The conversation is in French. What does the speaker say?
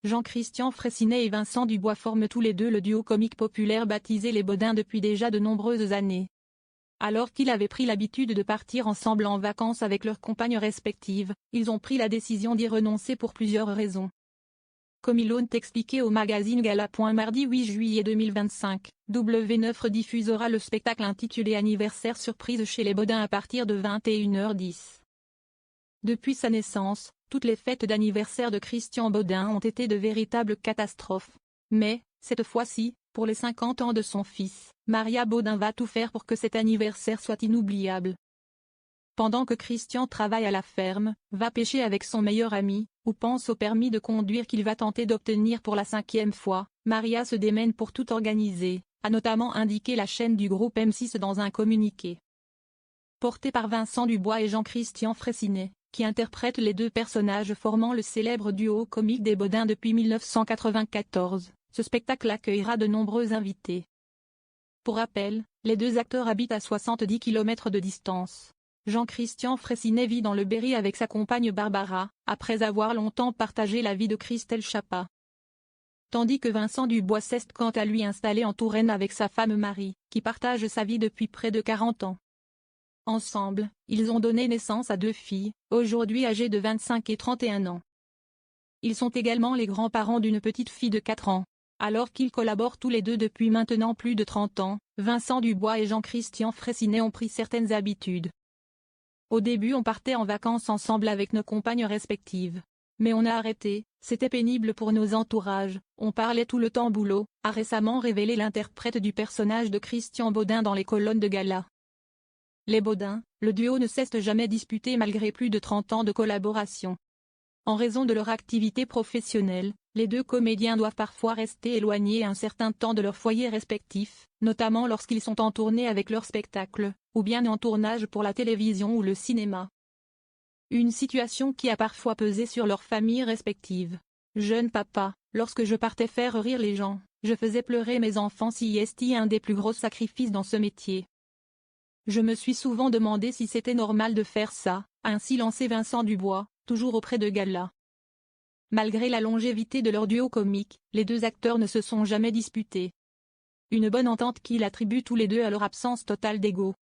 Jean-Christian Fraissinet et Vincent Dubois forment tous les deux le duo comique populaire baptisé Les Bodins depuis déjà de nombreuses années. Alors qu'ils avaient pris l'habitude de partir ensemble en vacances avec leurs compagnes respectives, ils ont pris la décision d'y renoncer pour plusieurs raisons. Comme ils l'ont expliqué au magazine Gala. Mardi 8 juillet 2025, W9 diffusera le spectacle intitulé Anniversaire surprise chez les Bodins à partir de 21h10. Depuis sa naissance, toutes les fêtes d'anniversaire de Christian Bodin ont été de véritables catastrophes. Mais, cette fois-ci, pour les 50 ans de son fils, Maria Bodin va tout faire pour que cet anniversaire soit inoubliable. Pendant que Christian travaille à la ferme, va pêcher avec son meilleur ami, ou pense au permis de conduire qu'il va tenter d'obtenir pour la 5e fois, Maria se démène pour tout organiser, a notamment indiqué la chaîne du groupe M6 dans un communiqué. Porté par Vincent Dubois et Jean-Christian Fraissinet, qui interprètent les deux personnages formant le célèbre duo comique des Bodins depuis 1994, ce spectacle accueillera de nombreux invités. Pour rappel, les deux acteurs habitent à 70 km de distance. Jean-Christian Fraissinet vit dans le Berry avec sa compagne Barbara, après avoir longtemps partagé la vie de Christelle Chapa. Tandis que Vincent Dubois s'est quant à lui installé en Touraine avec sa femme Marie, qui partage sa vie depuis près de 40 ans. Ensemble, ils ont donné naissance à 2 filles, aujourd'hui âgées de 25 et 31 ans. Ils sont également les grands-parents d'une petite fille de 4 ans. Alors qu'ils collaborent tous les deux depuis maintenant plus de 30 ans, Vincent Dubois et Jean-Christian Fraissinet ont pris certaines habitudes. Au début on partait en vacances ensemble avec nos compagnes respectives. Mais on a arrêté, c'était pénible pour nos entourages, on parlait tout le temps boulot, a récemment révélé l'interprète du personnage de Christian Bodin dans les colonnes de Gala. Les Bodins, le duo ne cesse jamais disputé malgré plus de 30 ans de collaboration. En raison de leur activité professionnelle, les deux comédiens doivent parfois rester éloignés un certain temps de leur foyer respectif, notamment lorsqu'ils sont en tournée avec leur spectacle, ou bien en tournage pour la télévision ou le cinéma. Une situation qui a parfois pesé sur leurs familles respectives. Jeune papa, lorsque je partais faire rire les gens, je faisais pleurer mes enfants si est un des plus gros sacrifices dans ce métier. Je me suis souvent demandé si c'était normal de faire ça, a ainsi lancé Vincent Dubois, toujours auprès de Gala. Malgré la longévité de leur duo comique, les deux acteurs ne se sont jamais disputés. Une bonne entente qu'ils attribuent tous les deux à leur absence totale d'ego.